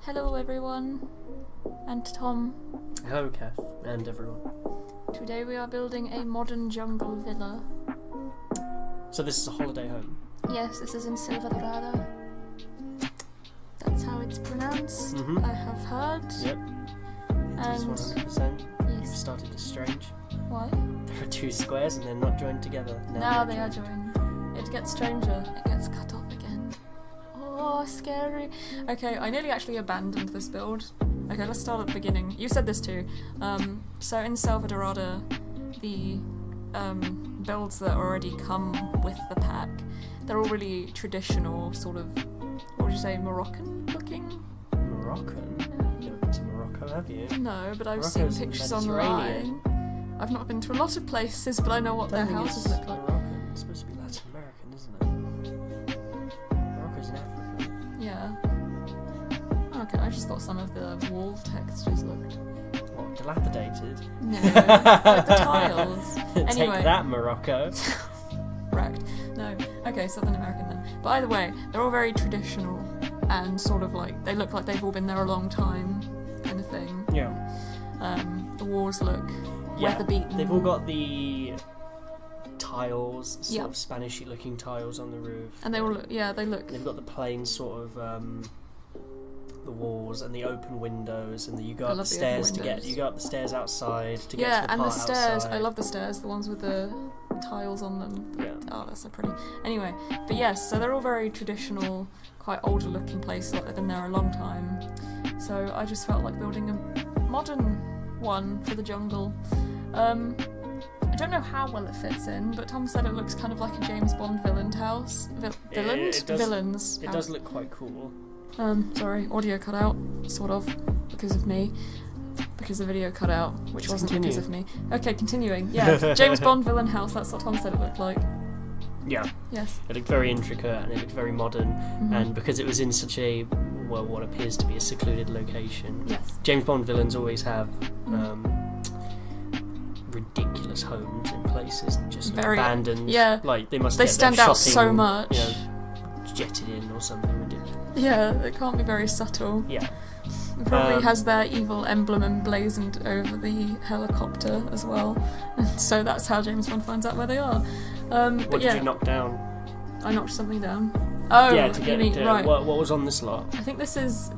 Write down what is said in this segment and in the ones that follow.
Hello everyone, and Tom. Hello Kath, and everyone. Today we are building a modern jungle villa. So this is a holiday home? Yes, this is in Selvadorada. That's how it's pronounced, Mm-hmm. I have heard. Yep. It is 100%. You've Yes. started to strange. Why? There are two squares and they're not joined together. Now they are joined. It gets stranger. It gets cut off again. Oh, scary. Okay, I nearly actually abandoned this build. Okay, let's start at the beginning. You said this too. So in Selvadorada, the builds that already come with the pack, they're all really traditional, sort of, what would you say, Moroccan looking? Moroccan? You haven't been to Morocco, have you? No, but I've Morocco's seen pictures Mediterranean. online. I've not been to a lot of places, but I know what their houses look like. Moroccan. It's supposed to be Latin American, isn't it? Morocco's in Africa. Yeah. Okay, I just thought some of the wall textures looked... What, dilapidated? No, like the tiles. Take Anyway. that, Morocco. Wrecked. No. Okay, Southern American then. But either way, they're all very traditional and sort of like, they look like they've all been there a long time kind of thing. Yeah. The walls look Yeah, weather beaten. they've all got the tiles, sort Yep. of Spanishy looking tiles on the roof. And they all look, yeah, they look... They've got the plain sort of the walls and the open windows, and you go I up the love the open stairs to get windows. you go up the stairs outside to get Yeah, to the and the part stairs, outside. I love the stairs, the ones with the tiles on them. Yeah. Oh, that's so pretty. Anyway, but yes, so they're all very traditional, quite older looking places, like they've been there a long time. So I just felt like building a modern one for the jungle. I don't know how well it fits in, but Tom said it looks kind of like a James Bond villain house. Villains? It does- Villains. It does look quite cool. Sorry, audio cut out, sort of, because of me. Because the video cut out, which Just wasn't continue. because of me. Okay, continuing. Yeah, James Bond villain house, that's what Tom said it looked like. Yeah, Yes. it looked very intricate and it looked very modern, Mhm. and because it was in such a what appears to be a secluded location. Yes. James Bond villains always have Mhm. ridiculous homes in places that just look Very- abandoned. yeah. Like they must They get stand their out so shopping, much. You know, jetted in or something ridiculous. Yeah, it can't be very subtle. Yeah. It probably Um, has their evil emblem emblazoned over the helicopter as well. So that's how James Bond finds out where they are. What But did yeah, you knock down? I knocked something down. Oh, Yeah, to you get mean, to, right. what was on this lot? I think this is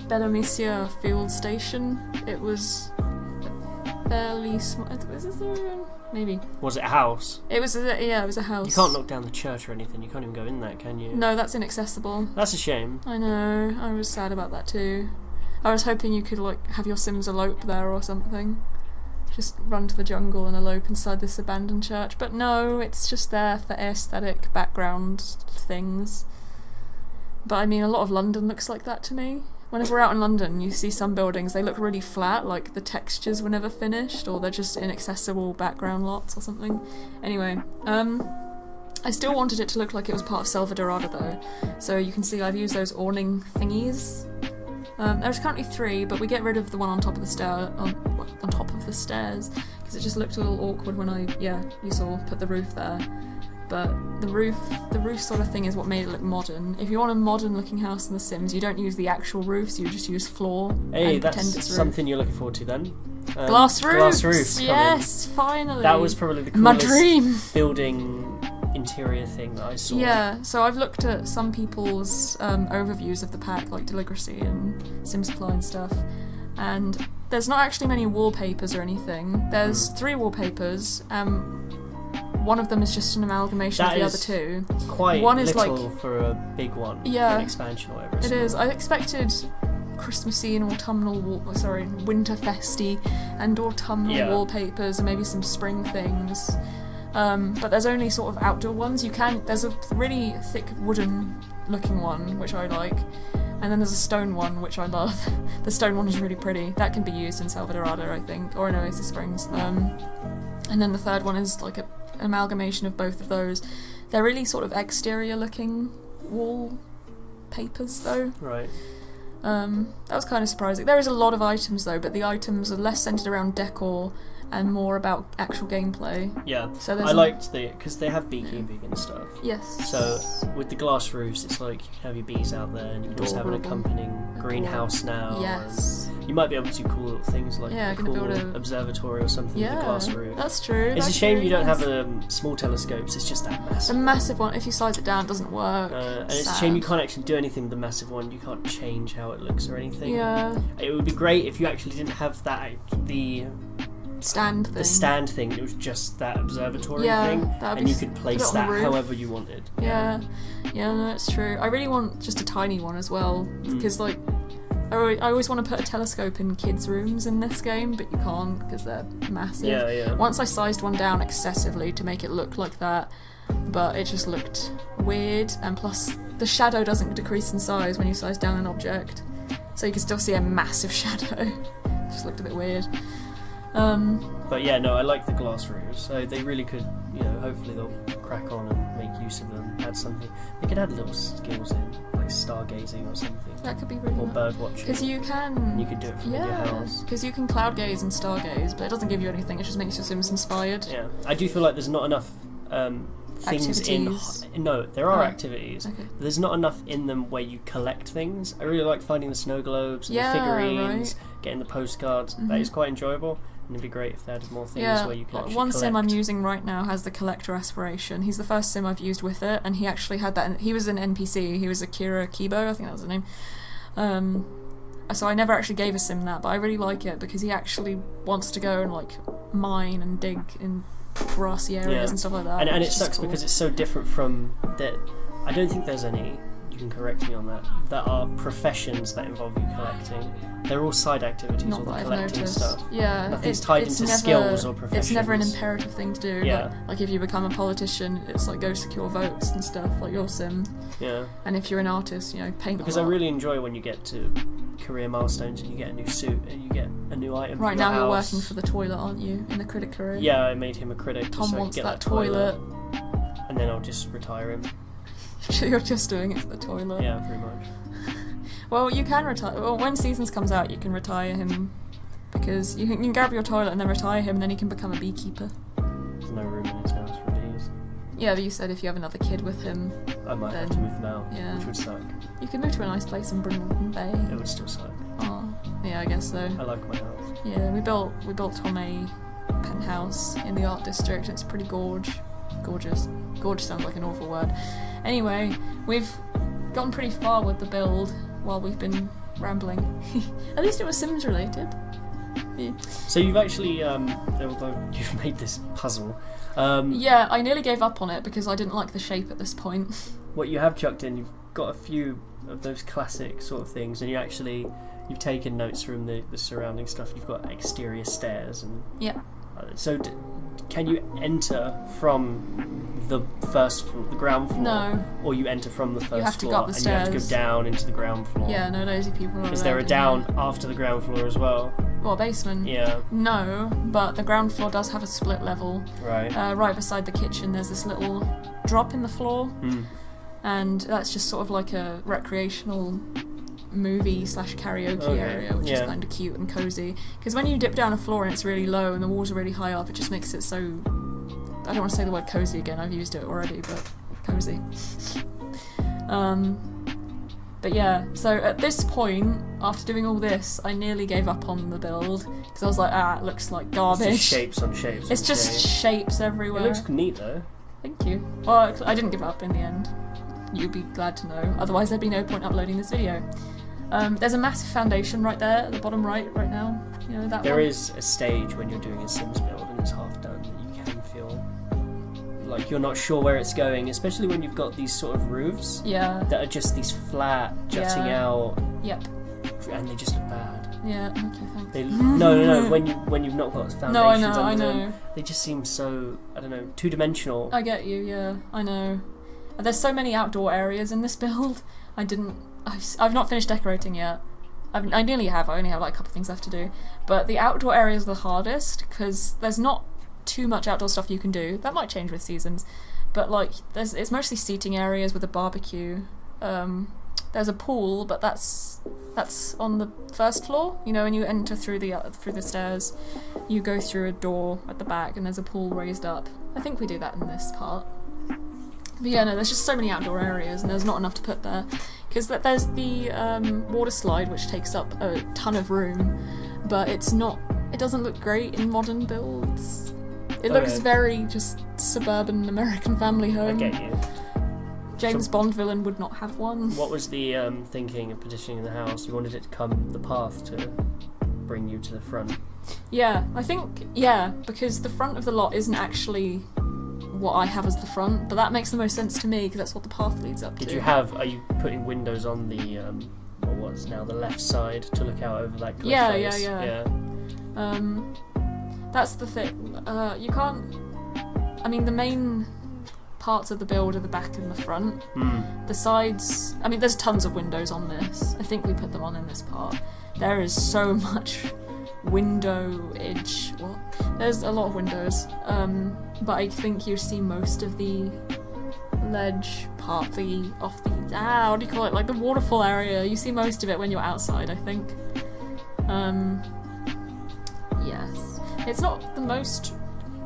Belamicia Field Station. It was fairly small. Was this even? Maybe. Was it a house? It was it was a house. You can't knock down the church or anything. You can't even go in there, can you? No, that's inaccessible. That's a shame. I know. I was sad about that too. I was hoping you could like have your Sims elope there or something. Just run to the jungle and elope inside this abandoned church. But no, it's just there for aesthetic background things. But I mean, a lot of London looks like that to me. Whenever we're out in London, you see some buildings, they look really flat, like the textures were never finished, or they're just inaccessible background lots or something. Anyway, I still wanted it to look like it was part of Selvadorada though. So you can see I've used those awning thingies. There's currently 3, but we get rid of the one on top of the on top of the stairs, because it just looked a little awkward when you saw put the roof there. But the roof sort of thing is what made it look modern. If you want a modern looking house in The Sims, you don't use the actual roofs, you just use floor Hey, and pretend that's it's roof. something you're looking forward to then. Glass roofs! Glass roofs coming. Yes, finally! That was probably the my coolest dream! building interior thing that I saw. Yeah, so I've looked at some people's overviews of the pack, like Deligracy and SimSupply and stuff, and there's not actually many wallpapers or anything. There's 3 wallpapers, one of them is just an amalgamation That of the is other 2. Quite One is little for a big one. Yeah. An expansion or whatever. It is. I expected Christmassy and autumnal, winterfesty and autumnal Yeah. wallpapers and maybe some spring things. But there's only sort of outdoor ones. There's a really thick wooden looking one, which I like, and then there's a stone one, which I love. The stone one is really pretty. That can be used in Selvadorada, I think, or in Oasis Springs. And then the third one is like an amalgamation of both of those. They're really sort of exterior looking wall papers though. Right. That was kind of surprising. There is a lot of items though, but the items are less centered around decor and more about actual gameplay. Yeah, So I liked because they have beekeeping and stuff. Yes. So with the glass roofs, it's like you can have your bees out there, and you can also have an accompanying greenhouse now. Yes. You might be able to do cool little things like a cool observatory or something with a glass roof. That's true. It's a shame you don't have small telescopes. It's just that massive. A massive one. If you size it down, it doesn't work. And it's a shame you can't actually do anything with the massive one. You can't change how it looks or anything. Yeah. It would be great if you actually didn't have the stand thing. It was just that observatory thing, and you could place that however you wanted. Yeah, no, it's true. I really want just a tiny one as well, because like I always want to put a telescope in kids' rooms in this game, but you can't because they're massive. Yeah. Once I sized one down excessively to make it look like that, but it just looked weird, and plus the shadow doesn't decrease in size when you size down an object, so you can still see a massive shadow. It just looked a bit weird. But yeah, no, I like the glass roofs, so they really could, hopefully they'll crack on and make use of them, add something. They could add little skills in, like stargazing or something. That could be really Or nice. bird watching. Because you can... You could do it from your house. Because you can cloud gaze and stargaze, but it doesn't give you anything, it just makes your Sims inspired. Yeah, I do feel like there's not enough things activities. No, there are activities. Okay. But there's not enough in them where you collect things. I really like finding the snow globes and the figurines, getting the postcards. That is quite enjoyable. And it'd be great if they added more things where you can actually one collect. sim I'm using right now has the collector aspiration. He's the first sim I've used with it, and he actually had that. He was an NPC. He was Akira Kibo, I think that was his name. So I never actually gave a sim that, but I really like it because he actually wants to go and like mine and dig in grassy areas and stuff like that. And it sucks because it's so different from that. I don't think there's any. You can correct me on that are professions that involve you collecting. They're all side activities, Not all the that I've collecting noticed. stuff. Yeah, nothing's tied into skills or professions. It's never an imperative thing to do. Yeah. Like if you become a politician, it's like go secure votes and stuff, like your sim. Yeah. And if you're an artist, paint. Because I really enjoy when you get to career milestones and you get a new suit and you get a new item. Right for now your you're house. working for the toilet, aren't you? In the critic career. Yeah, I made him a critic. Tom so wants I could get that toilet. And then I'll just retire him. You're just doing it for the toilet. Yeah, pretty much. Well, you can retire. Well, when Seasons comes out, you can retire him because you can grab your toilet and then retire him, and then he can become a beekeeper. There's no room in his house for bees. Yeah, but you said if you have another kid with him, I might have to move them out, yeah. which would suck. You can move to a nice place in Brimlton Bay. It would still suck. Oh, yeah, I guess so. I like my house. Yeah, we built Tom a penthouse in the art district. It's pretty gorgeous. Gorge sounds like an awful word. Anyway, we've gone pretty far with the build while we've been rambling. At least it was Sims related. Yeah. So you've actually, although you've made this puzzle. Yeah, I nearly gave up on it because I didn't like the shape at this point. What you have chucked in, you've got a few of those classic sort of things, and you've taken notes from the surrounding stuff. You've got exterior stairs and yeah. So can you enter from the ground floor? No. Or you enter from the first floor? You have to go up the and stairs. you have to go down into the ground floor? Yeah, no lazy people are Is there a down after the ground floor as well? What, basement? Yeah. No, but the ground floor does have a split level. Right. Right beside the kitchen there's this little drop in the floor. Mm. And that's just sort of like a recreational movie/karaoke area, which is kind of cute and cozy. Because when you dip down a floor and it's really low and the walls are really high up, it just makes it so... I don't want to say the word cozy again, I've used it already, but cozy. But yeah, so at this point, after doing all this, I nearly gave up on the build, because I was like, it looks like garbage. It's just shapes on shapes. It's just shapes everywhere. It looks neat though. Thank you. Well, I didn't give up in the end. You'd be glad to know, otherwise there'd be no point uploading this video. There's a massive foundation right there at the bottom right now. You know that There one? is a stage when you're doing a Sims build and it's half done that you can feel like you're not sure where it's going, especially when you've got these sort of roofs that are just these flat, jutting out. Yep. And they just look bad. Yeah, okay, thanks. No. When you've not got foundations I know. them, they just seem so, I don't know, two-dimensional. I get you, yeah, I know. There's so many outdoor areas in this build. I've not finished decorating yet. I nearly have. I only have like a couple of things left to do. But the outdoor areas are the hardest because there's not too much outdoor stuff you can do. That might change with Seasons. But like, it's mostly seating areas with a barbecue. there's a pool, but that's on the first floor. You know, when you enter through the stairs, you go through a door at the back, and there's a pool raised up. I think we do that in this part. But yeah, no, there's just so many outdoor areas, and there's not enough to put there. Because there's the water slide, which takes up a ton of room, but it doesn't look great in modern builds. It looks very just suburban American family home. I get you. James Bond villain would not have one. What was the thinking of petitioning the house? You wanted it to come the path to bring you to the front? Yeah, I think, because the front of the lot isn't actually what I have as the front, but that makes the most sense to me because that's what the path leads up to. Are you putting windows on the, what's now the left side to look out over that cliff face? Yeah. That's the thing. You can't, I mean, the main parts of the build are the back and the front. The sides, I mean, there's tons of windows on this. I think we put them on in this part. There is so much window-age. Well, there's a lot of windows, but I think you see most of the ledge part, what do you call it, like the waterfall area. You see most of it when you're outside, I think. Yes. It's not the most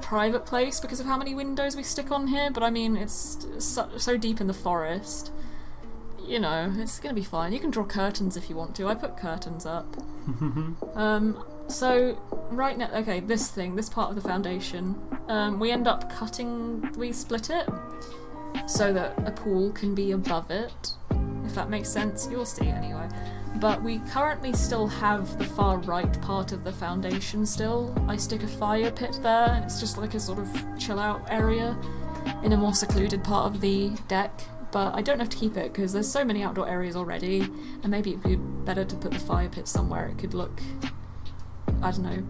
private place because of how many windows we stick on here, but I mean, it's so deep in the forest. You know, it's gonna be fine. You can draw curtains if you want to. I put curtains up. So, right now, okay, this part of the foundation, we end up we split it so that a pool can be above it, if that makes sense. You'll see anyway. But we currently still have the far right part of the foundation still. I stick a fire pit there, and it's just like a sort of chill out area in a more secluded part of the deck. But I don't have to keep it because there's so many outdoor areas already, and maybe it'd be better to put the fire pit somewhere it could look, I don't know,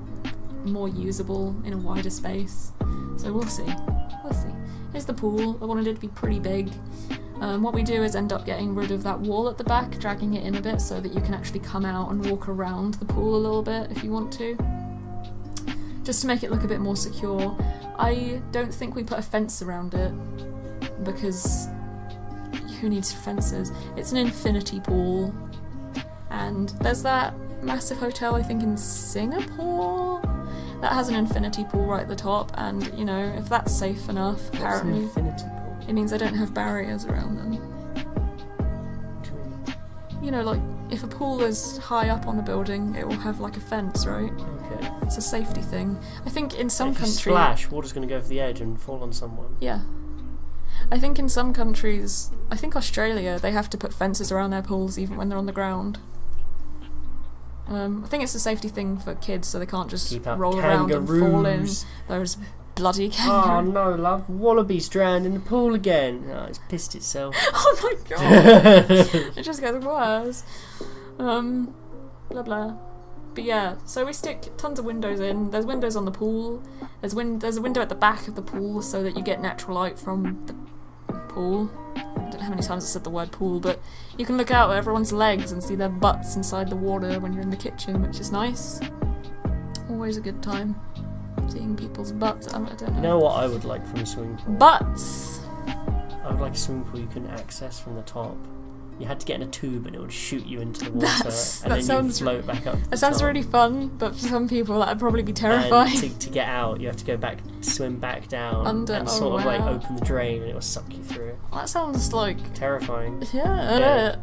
more usable in a wider space. So we'll see. Here's the pool. I wanted it to be pretty big. What we do is end up getting rid of that wall at the back, dragging it in a bit so that you can actually come out and walk around the pool a little bit if you want to. Just to make it look a bit more secure. I don't think we put a fence around it because who needs fences? It's an infinity pool, and there's that massive hotel, I think in Singapore, that has an infinity pool right at the top, and you know, if that's safe enough, apparently. What's an infinity pool? It means I don't have barriers around them. What do you mean? You know, like, if a pool is high up on a building, it will have like a fence, right? Okay. It's a safety thing. I think in some countries... If you splash, water's going to go over the edge and fall on someone. Yeah. I think in some countries, I think Australia, they have to put fences around their pools even when they're on the ground. I think it's a safety thing for kids so they can't just roll around and fall in those bloody kangaroos. Oh no, love. Wallaby's drowned in the pool again. Oh, it's pissed itself. Oh my god. It just gets worse. Blah blah. But yeah, so we stick tons of windows in. There's windows on the pool. There's a window at the back of the pool so that you get natural light from the pool. I don't know how many times I said the word pool, but you can look out at everyone's legs and see their butts inside the water when you're in the kitchen, which is nice. Always a good time. Seeing people's butts. I don't know. You know what I would like from a swimming pool? Butts! I would like a swimming pool you can access from the top. You had to get in a tube and it would shoot you into the water and then you'd float back up. That sounds really fun, but for some people that would probably be terrifying. And to get out, you have to go back, swim back down, and sort of like open the drain and it will suck you through it. That sounds like... terrifying. Yeah.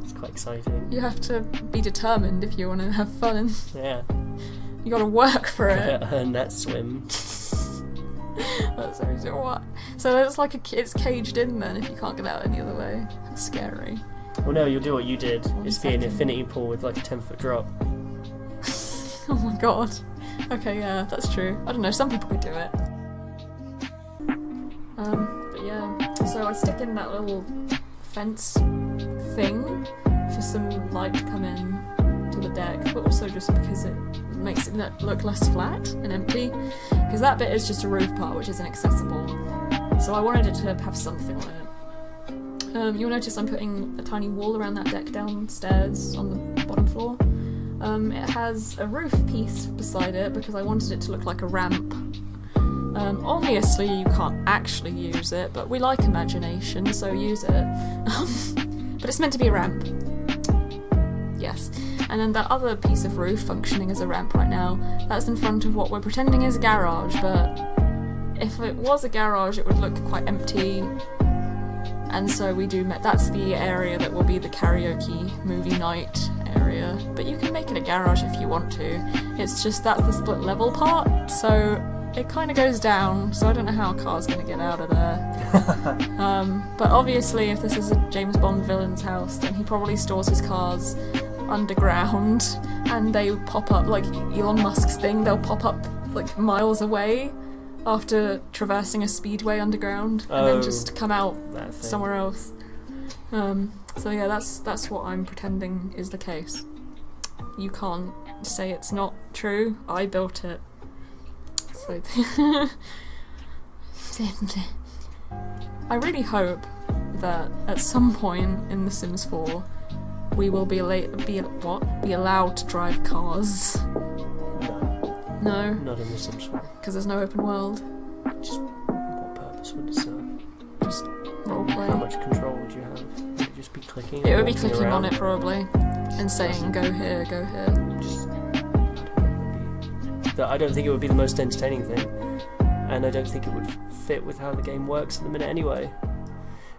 It's quite exciting. You have to be determined if you want to have fun. Yeah. You gotta work for it. Earn that swim. That's what. So it's like it's caged in then if you can't get out any other way. That's scary. Well, no, you'll do what you did. It's be an infinity pool with like a 10-foot drop. Oh my god. Okay, yeah, that's true. I don't know, some people could do it. But yeah. So I stick in that little fence thing for some light to come in to the deck, but also just because it makes it look less flat and empty. Because that bit is just a roof part which isn't accessible. So I wanted it to have something on it. You'll notice I'm putting a tiny wall around that deck downstairs on the bottom floor. It has a roof piece beside it because I wanted it to look like a ramp. Obviously you can't actually use it, but we like imagination, so use it. But it's meant to be a ramp. Yes. And then that other piece of roof functioning as a ramp right now, that's in front of what we're pretending is a garage, but if it was a garage it would look quite empty. And so that's the area that will be the karaoke movie night area. But you can make it a garage if you want to. It's just that's the split level part, so it kind of goes down, so I don't know how a car's going to get out of there. But obviously if this is a James Bond villain's house, then he probably stores his cars underground, and they pop up like Elon Musk's thing, they'll pop up like miles away after traversing a speedway underground, and then just come out somewhere else. So yeah, that's what I'm pretending is the case. You can't say it's not true. I built it. So I really hope that at some point in The Sims 4 we will be allowed to drive cars. No? Not in The Sims 4. Because there's no open world. Just what purpose would it serve? Just roleplay. How much control would you have? Would it just be clicking? It would be clicking around on it probably, and saying go here, go here. I don't think it would be the most entertaining thing, and I don't think it would fit with how the game works at the minute anyway.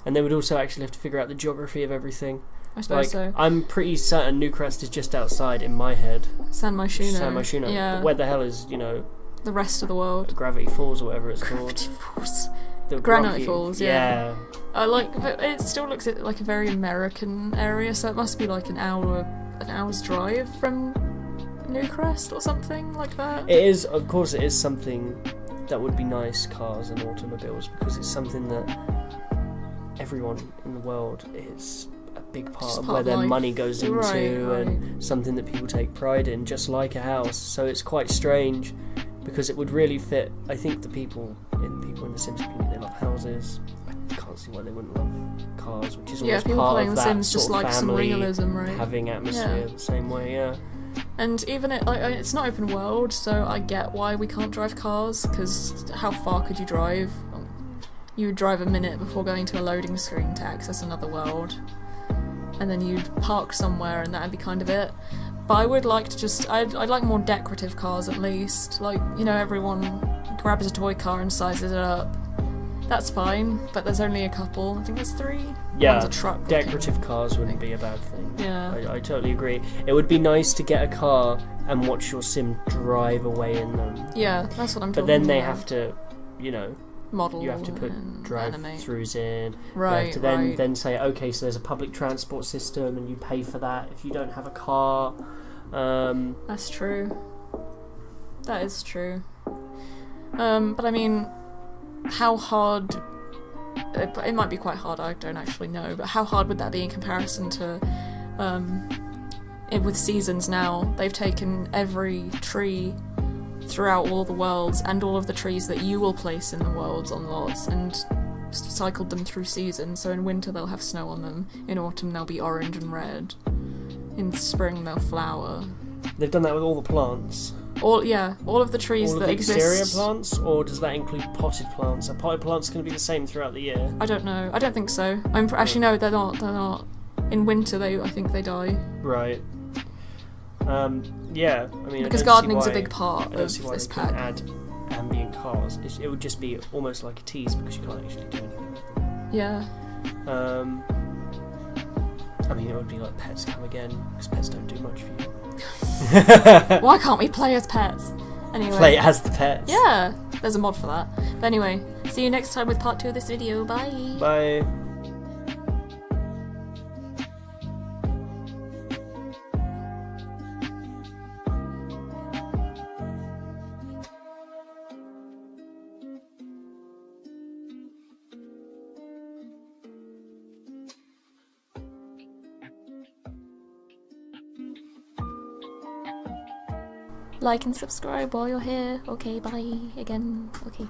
And they would also actually have to figure out the geography of everything. I suppose so. I'm pretty certain Newcrest is just outside in my head. San Myshuno. San Myshuno. Yeah. But where the hell is, the rest of the world? Gravity Falls or whatever it's Gravity called. Falls. The Granite Falls, yeah. But it still looks like a very American area, so it must be like an hour's drive from Newcrest or something like that. It is, of course, it is something that would be nice, cars and automobiles, because it's something that everyone in the world is a big part of where their money goes into, and something that people take pride in, just like a house. So it's quite strange, because it would really fit. I think the people in the Sims community, they love houses. I can't see why they wouldn't love cars, which is almost part of that Sims just sort of like family some realism, right? having atmosphere the same way, yeah. And even it's not open world, so I get why we can't drive cars, because how far could you drive? You would drive a minute before going to a loading screen to access another world, and then you'd park somewhere and that'd be kind of it. But I would like to I'd like more decorative cars at least, like, everyone grabs a toy car and sizes it up. That's fine, but there's only a couple. I think there's 3. Yeah, one's a truck. decorative cars wouldn't be a bad thing. Yeah. I totally agree. It would be nice to get a car and watch your sim drive away in them. Yeah, that's what I'm talking about. But then they have to, model. You have to put drive-throughs in. Right, you have to then say, okay, so there's a public transport system and you pay for that if you don't have a car. That's true. That is true. But I mean, how hard... It might be quite hard, I don't actually know, but how hard would that be in comparison to... with seasons now, they've taken every tree throughout all the worlds and all of the trees that you will place in the worlds on lots and cycled them through seasons. So in winter they'll have snow on them, in autumn they'll be orange and red, in spring they'll flower. They've done that with all the plants. All of the trees that exist. All of the exterior plants, or does that include potted plants? Are potted plants going to be the same throughout the year? I don't know. I don't think so. Actually no, they're not. They're not. In winter I think they die. Right. Yeah, I mean, because gardening's a big part of this pack. Add ambient cars. It would just be almost like a tease because you can't actually do anything with them. Yeah. I mean, it would be like Pets Come Again, because pets don't do much for you. Why can't we play as pets? Anyway. Play as the pets. Yeah, there's a mod for that. But anyway, see you next time with part 2 of this video. Bye. Bye. Like and subscribe while you're here. Okay, bye again. Okay.